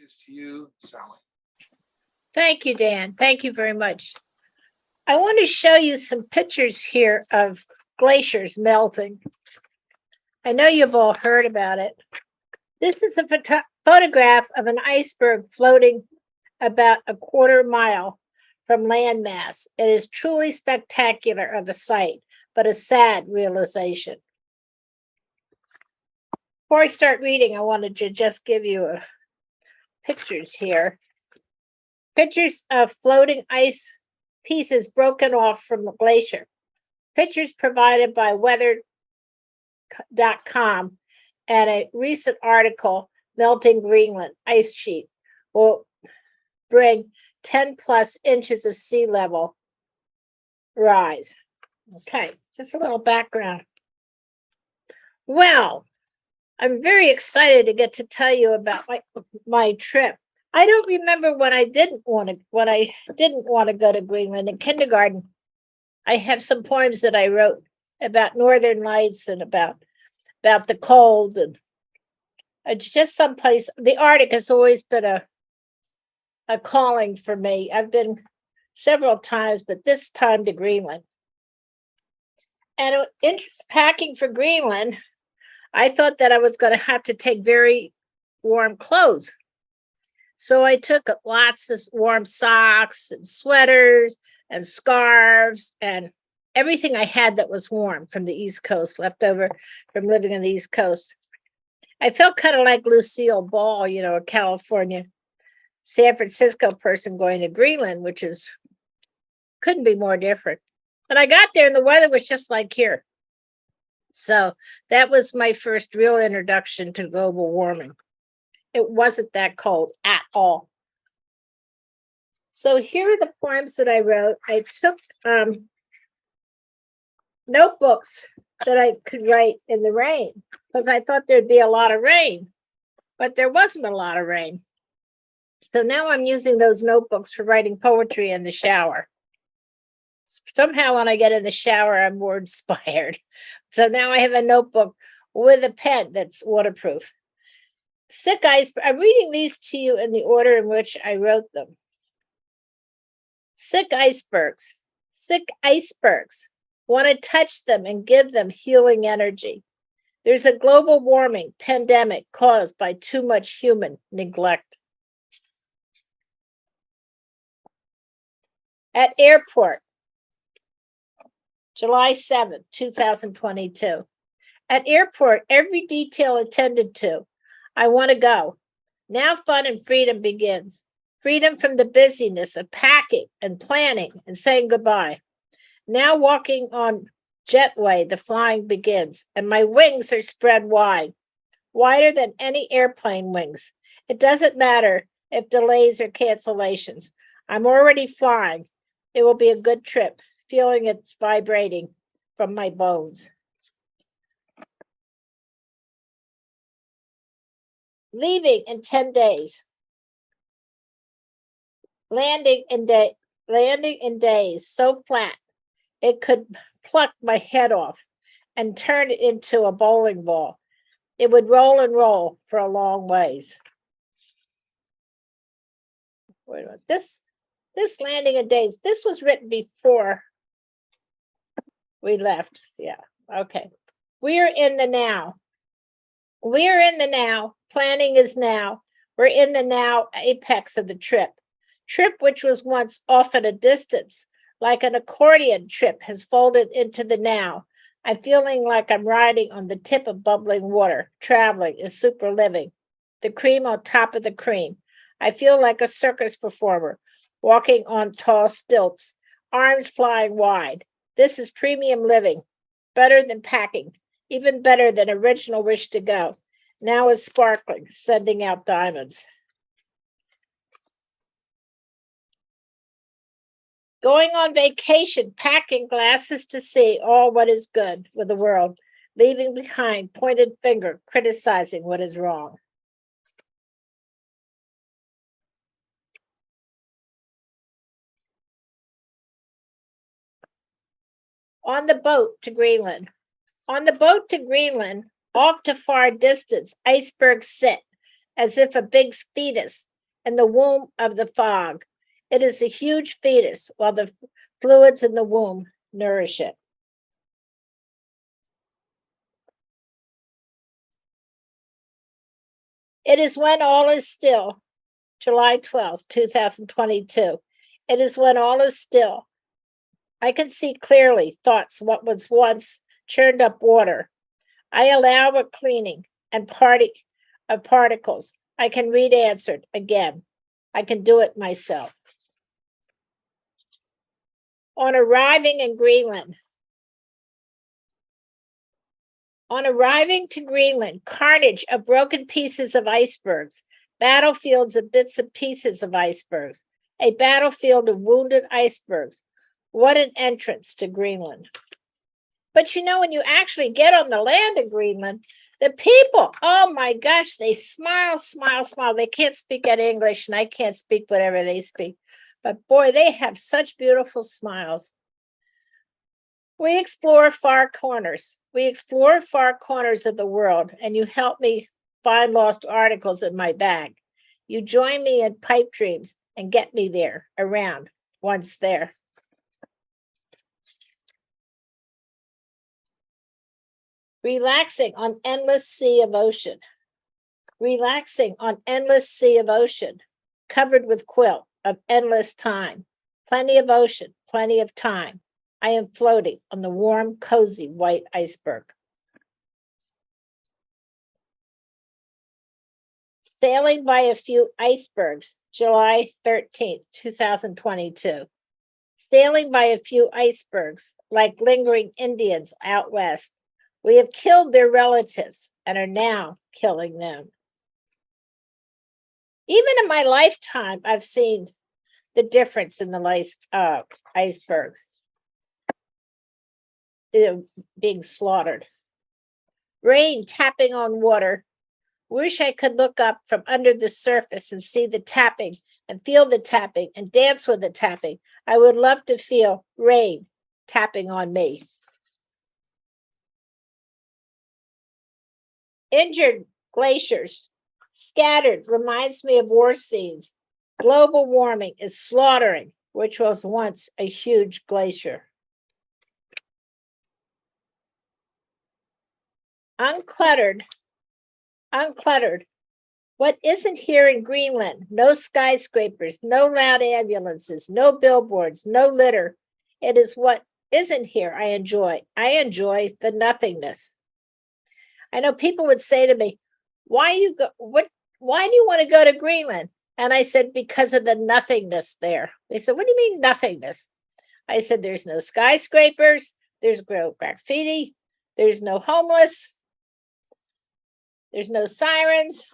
is to you, Sally. Thank you, Dan. Thank you very much. I want to show you some pictures here of glaciers melting. I know you've all heard about it. This is a photograph of an iceberg floating about a quarter mile from landmass. It is truly spectacular of a sight, but a sad realization. Before I start reading, I wanted to just give you pictures here. Pictures of floating ice pieces broken off from the glacier. Pictures provided by weather.com and a recent article, Melting Greenland Ice Sheet, will bring 10 plus inches of sea level rise. Okay, just a little background. Well, I'm very excited to get to tell you about my trip. I don't remember when I didn't want to go to Greenland in kindergarten. I have some poems that I wrote about northern lights and about the cold, and it's just someplace. The Arctic has always been a calling for me. I've been several times, but this time to Greenland. And in packing for Greenland, I thought that I was going to have to take very warm clothes. So I took lots of warm socks and sweaters and scarves and everything I had that was warm from the East Coast, left over from living on the East Coast. I felt kind of like Lucille Ball, a California, San Francisco person going to Greenland, which couldn't be more different. But I got there and the weather was just like here. So that was my first real introduction to global warming. It wasn't that cold at all. So here are the poems that I wrote. I took notebooks that I could write in the rain because I thought there'd be a lot of rain, but there wasn't a lot of rain. So now I'm using those notebooks for writing poetry in the shower. Somehow when I get in the shower, I'm more inspired. So now I have a notebook with a pen that's waterproof. Sick iceberg. I'm reading these to you in the order in which I wrote them. Sick icebergs. Sick icebergs. Want to touch them and give them healing energy. There's a global warming pandemic caused by too much human neglect. At airport, July 7th, 2022. At airport, every detail attended to. I want to go. Now fun and freedom begins. Freedom from the busyness of packing and planning and saying goodbye. Now walking on jetway, the flying begins, and my wings are spread wide, wider than any airplane wings. It doesn't matter if delays or cancellations. I'm already flying. It will be a good trip, feeling it's vibrating from my bones. Leaving in 10 days. Landing in days, so flat it could pluck my head off and turn it into a bowling ball. It would roll and roll for a long ways. Wait a minute. This landing in days, this was written before we left. Yeah, okay. We are in the now. We are in the now. Planning is now. We're in the now apex of the trip. Trip which was once off at a distance, like an accordion trip, has folded into the now. I'm feeling like I'm riding on the tip of bubbling water. Traveling is super living. The cream on top of the cream. I feel like a circus performer, walking on tall stilts, arms flying wide. This is premium living. Better than packing. Even better than original wish to go. Now is sparkling, sending out diamonds. Going on vacation, packing glasses to see all what is good with the world, leaving behind pointed finger, criticizing what is wrong. On the boat to Greenland. On the boat to Greenland, off to far distance, icebergs sit, as if a big fetus in the womb of the fog. It is a huge fetus, while the fluids in the womb nourish it. It is when all is still, July 12th, 2022. It is when all is still. I can see clearly thoughts what was once churned up water. I allow a cleaning and party of particles. I can read answered again. I can do it myself. On arriving in Greenland. On arriving to Greenland, carnage of broken pieces of icebergs, battlefields of bits and pieces of icebergs, a battlefield of wounded icebergs. What an entrance to Greenland. But you know, when you actually get on the land of Greenland, the people, oh my gosh, they smile, smile, smile. They can't speak any English, and I can't speak whatever they speak. But boy, they have such beautiful smiles. We explore far corners. We explore far corners of the world, and you help me find lost articles in my bag. You join me in pipe dreams and get me there, around, once there. Relaxing on endless sea of ocean. Relaxing on endless sea of ocean, covered with quilt of endless time. Plenty of ocean, plenty of time. I am floating on the warm, cozy white iceberg. Sailing by a few icebergs, July 13th, 2022. Sailing by a few icebergs, like lingering Indians out west. We have killed their relatives and are now killing them. Even in my lifetime, I've seen the difference in the icebergs being slaughtered. Rain tapping on water. Wish I could look up from under the surface and see the tapping and feel the tapping and dance with the tapping. I would love to feel rain tapping on me. Injured glaciers, scattered, reminds me of war scenes. Global warming is slaughtering, which was once a huge glacier. Uncluttered. What isn't here in Greenland? No skyscrapers, no loud ambulances, no billboards, no litter. It is what isn't here I enjoy. I enjoy the nothingness. I know people would say to me, why do you want to go to Greenland? And I said, because of the nothingness there. They said, what do you mean nothingness? I said, there's no skyscrapers, there's no graffiti, there's no homeless, there's no sirens.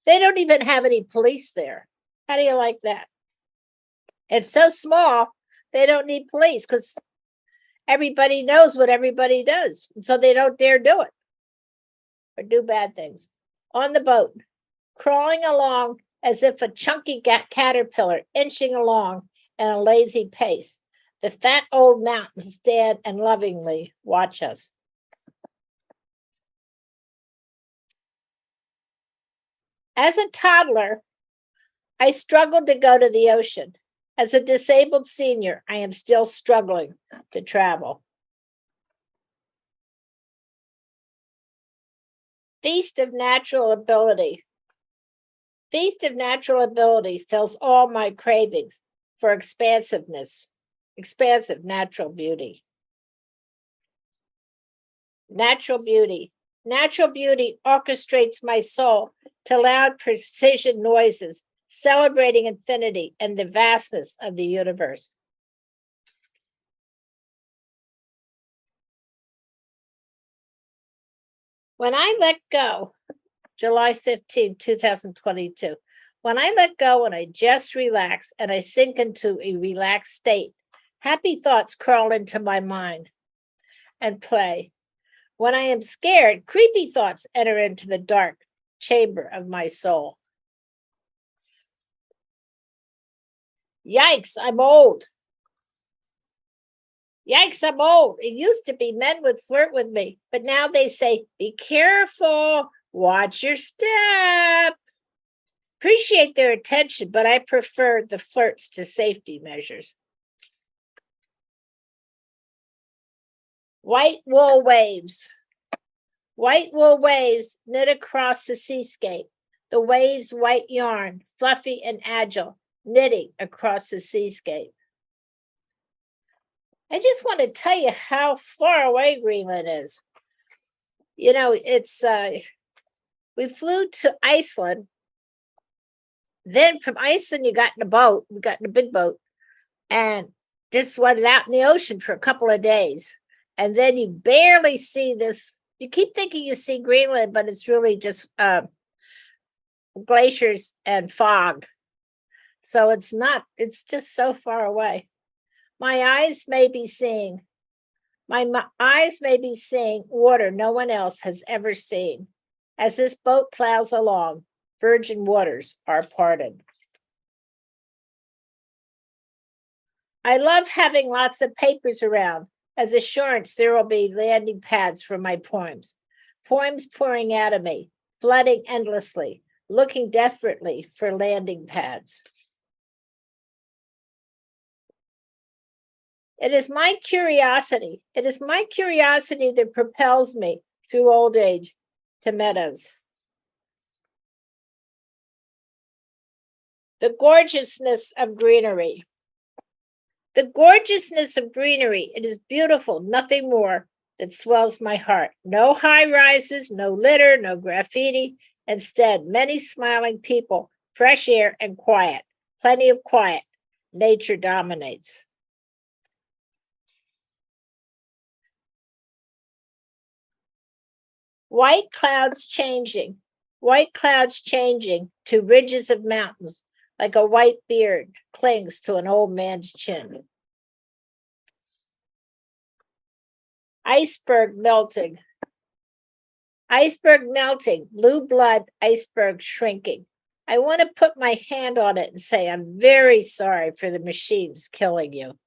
They don't even have any police there. How do you like that? It's so small, they don't need police because everybody knows what everybody does. And so they don't dare do it or do bad things. On the boat, crawling along as if a chunky caterpillar inching along in a lazy pace. The fat old mountains stand and lovingly watch us. As a toddler, I struggled to go to the ocean. As a disabled senior, I am still struggling to travel. Feast of natural ability. Feast of natural ability fills all my cravings for expansiveness, expansive natural beauty. Natural beauty. Natural beauty orchestrates my soul to loud precision noises, celebrating infinity and the vastness of the universe. When I let go, July 15, 2022, when I let go and I just relax and I sink into a relaxed state, happy thoughts crawl into my mind and play. When I am scared, creepy thoughts enter into the dark chamber of my soul. Yikes, I'm old. Yikes, I'm old. It used to be men would flirt with me, but now they say, be careful, watch your step. Appreciate their attention, but I prefer the flirts to safety measures. White wool waves. White wool waves knit across the seascape. The waves' white yarn, fluffy and agile, knitting across the seascape. I just want to tell you how far away Greenland is. You know, it's we flew to Iceland. Then from Iceland, you got in a boat. We got in a big boat and just went out in the ocean for a couple of days. And then you barely see this. You keep thinking you see Greenland, but it's really just glaciers and fog. So it's not, it's just so far away. My eyes may be seeing water no one else has ever seen. As this boat plows along, virgin waters are parted. I love having lots of papers around. As assurance, there will be landing pads for my poems. Poems pouring out of me, flooding endlessly, looking desperately for landing pads. It is my curiosity that propels me through old age to meadows. The gorgeousness of greenery. The gorgeousness of greenery, it is beautiful, nothing more, that swells my heart. No high rises, no litter, no graffiti. Instead, many smiling people, fresh air and quiet, plenty of quiet. Nature dominates. White clouds changing to ridges of mountains, like a white beard clings to an old man's chin. Iceberg melting, blue blood iceberg shrinking. I want to put my hand on it and say, I'm very sorry for the machines killing you.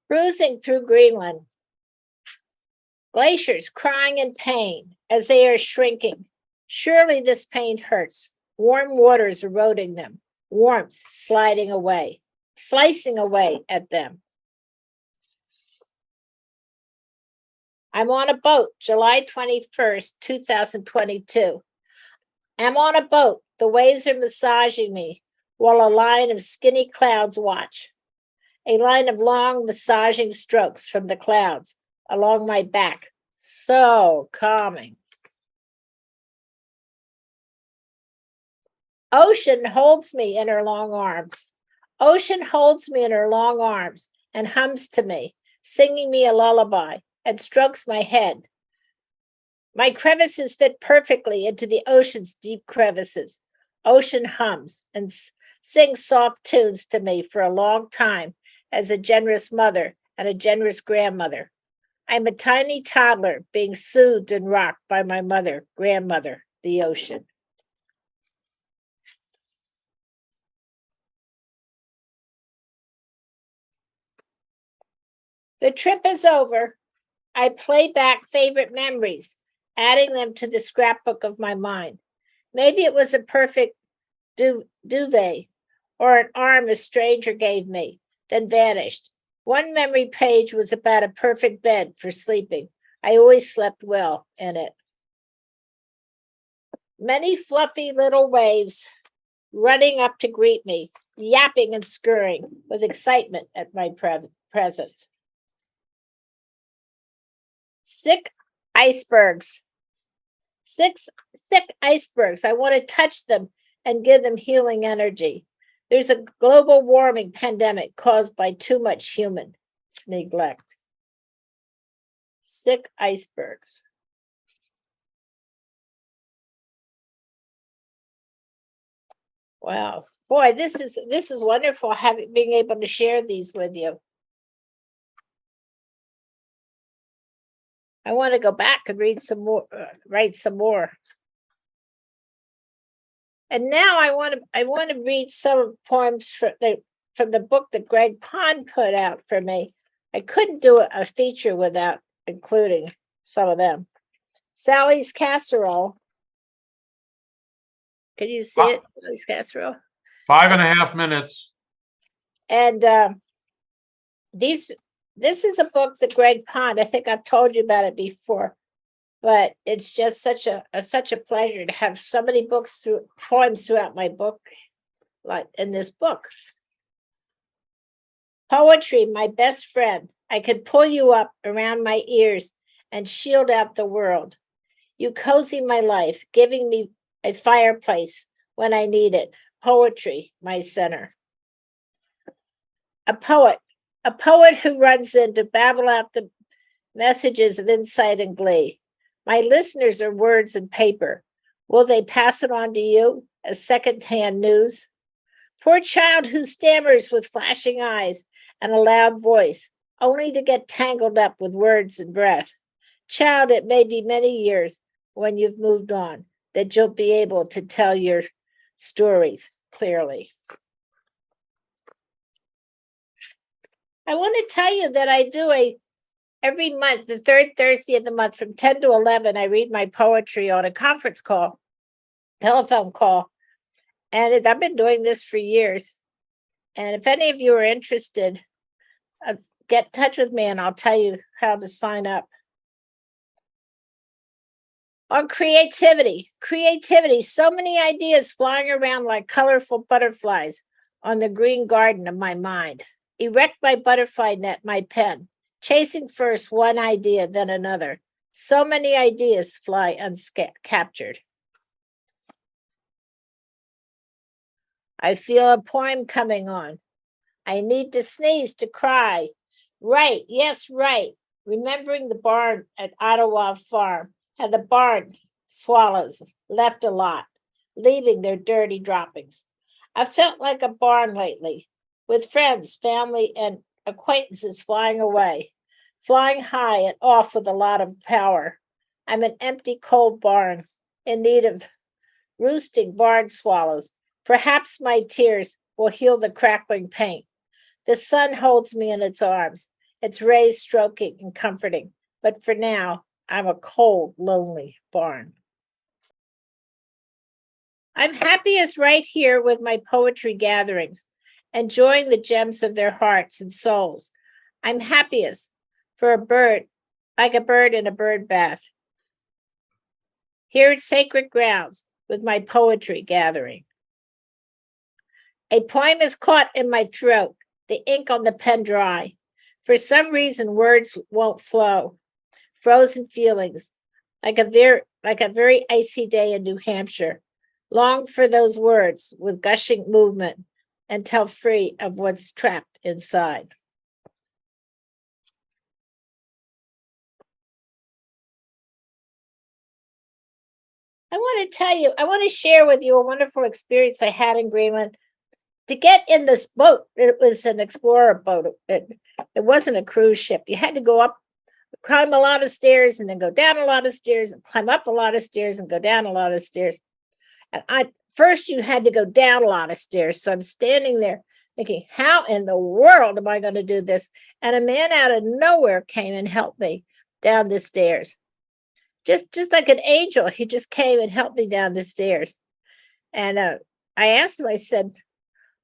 Cruising through Greenland. Glaciers crying in pain as they are shrinking. Surely this pain hurts. Warm waters eroding them. Warmth sliding away, slicing away at them. I'm on a boat, July 21st, 2022. I'm on a boat. The waves are massaging me while a line of skinny clouds watch. A line of long massaging strokes from the clouds along my back. So calming. Ocean holds me in her long arms. Ocean holds me in her long arms and hums to me, singing me a lullaby, and strokes my head. My crevices fit perfectly into the ocean's deep crevices. Ocean hums and sings soft tunes to me for a long time as a generous mother and a generous grandmother. I'm a tiny toddler being soothed and rocked by my mother, grandmother, the ocean. The trip is over. I play back favorite memories, adding them to the scrapbook of my mind. Maybe it was a perfect duvet or an arm a stranger gave me, then vanished. One memory page was about a perfect bed for sleeping. I always slept well in it. Many fluffy little waves running up to greet me, yapping and scurrying with excitement at my presence. Sick icebergs. Sick icebergs. I want to touch them and give them healing energy. There's a global warming pandemic caused by too much human neglect. Sick icebergs. Wow. Boy, this is wonderful being able to share these with you. I want to go back and read some more, write some more. And now I want to read some poems from the book that Greg Pond put out for me. I couldn't do a feature without including some of them. Sally's Casserole. Can you see it, this casserole? 5.5 minutes. And this is a book that Greg Pond, I think I've told you about it before, but it's just such a pleasure to have so many poems throughout my book, like in this book. Poetry, my best friend. I could pull you up around my ears and shield out the world. You cozy my life, giving me a fireplace when I need it. Poetry, my center. A poet who runs in to babble out the messages of insight and glee. My listeners are words and paper. Will they pass it on to you as secondhand news? Poor child who stammers with flashing eyes and a loud voice, only to get tangled up with words and breath. Child, it may be many years when you've moved on that you'll be able to tell your stories clearly. I want to tell you that I do every month, the third Thursday of the month from 10 to 11, I read my poetry on a conference call, telephone call. And I've been doing this for years. And if any of you are interested, get in touch with me and I'll tell you how to sign up. On creativity, so many ideas flying around like colorful butterflies on the green garden of my mind. Erect my butterfly net, my pen, chasing first one idea, then another. So many ideas fly uncaptured. I feel a poem coming on. I need to sneeze to cry. Right, yes, right. Remembering the barn at Ottawa Farm, how the barn swallows left a lot, leaving their dirty droppings. I felt like a barn lately, with friends, family, and acquaintances flying away, flying high and off with a lot of power. I'm an empty, cold barn in need of roosting barn swallows. Perhaps my tears will heal the crackling paint. The sun holds me in its arms, its rays stroking and comforting. But for now, I'm a cold, lonely barn. I'm happiest right here with my poetry gatherings, enjoying the gems of their hearts and souls. I'm happiest for a bird, like a bird in a bird bath. Here at Sacred Grounds with my poetry gathering. A poem is caught in my throat, the ink on the pen dry. For some reason, words won't flow. Frozen feelings, like a very icy day in New Hampshire. Long for those words with gushing movement until free of what's trapped inside. I want to share with you a wonderful experience I had in Greenland. To get in this boat, it was an explorer boat. It wasn't a cruise ship. You had to go up, climb a lot of stairs, and then go down a lot of stairs, and climb up a lot of stairs, and go down a lot of stairs. And first you had to go down a lot of stairs. So I'm standing there thinking, how in the world am I going to do this? And a man out of nowhere came and helped me down the stairs. Just like an angel, he just came and helped me down the stairs. And I asked him, I said,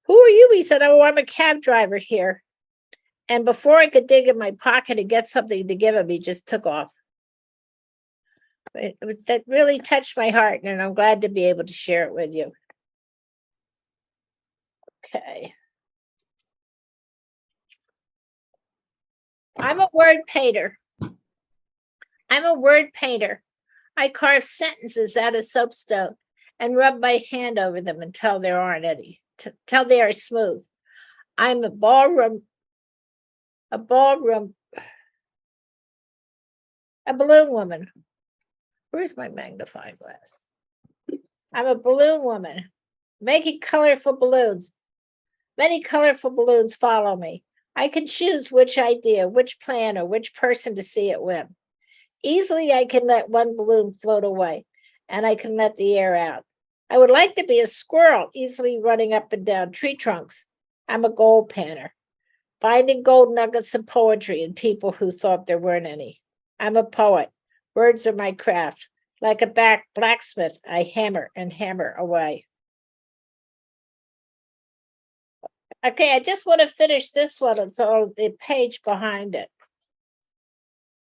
who are you? He said, oh, I'm a cab driver here. And before I could dig in my pocket and get something to give him, he just took off. That really touched my heart, and I'm glad to be able to share it with you. Okay. I'm a word painter. I carve sentences out of soapstone and rub my hand over them until there aren't any, till they are smooth. I'm a balloon woman. Where's my magnifying glass? I'm a balloon woman, making colorful balloons. Many colorful balloons follow me. I can choose which idea, which plan, or which person to see it with. Easily, I can let one balloon float away, and I can let the air out. I would like to be a squirrel, easily running up and down tree trunks. I'm a gold panner, finding gold nuggets of poetry in people who thought there weren't any. I'm a poet. Words are my craft. Like a blacksmith, I hammer and hammer away. Okay, I just want to finish this one. It's on the page behind it.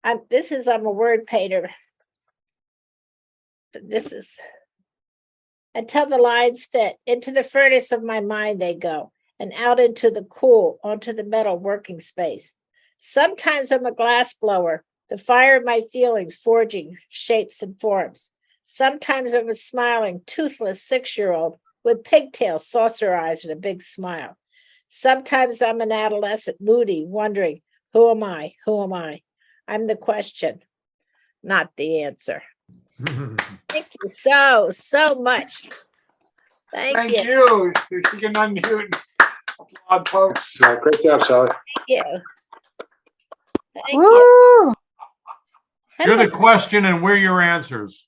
I'm a word painter. This is until the lines fit. Into the furnace of my mind they go, and out into the cool, onto the metal working space. Sometimes I'm a glass blower, the fire of my feelings forging shapes and forms. Sometimes I'm a smiling, toothless 6-year-old with pigtails, saucer eyes, and a big smile. Sometimes I'm an adolescent, moody, wondering, who am I? Who am I? I'm the question, not the answer. Thank you so much. Thank you. you. You can unmute. Applaud, folks. Great job, Sally. Thank you. Thank you. Woo! You're the question and we're your answers.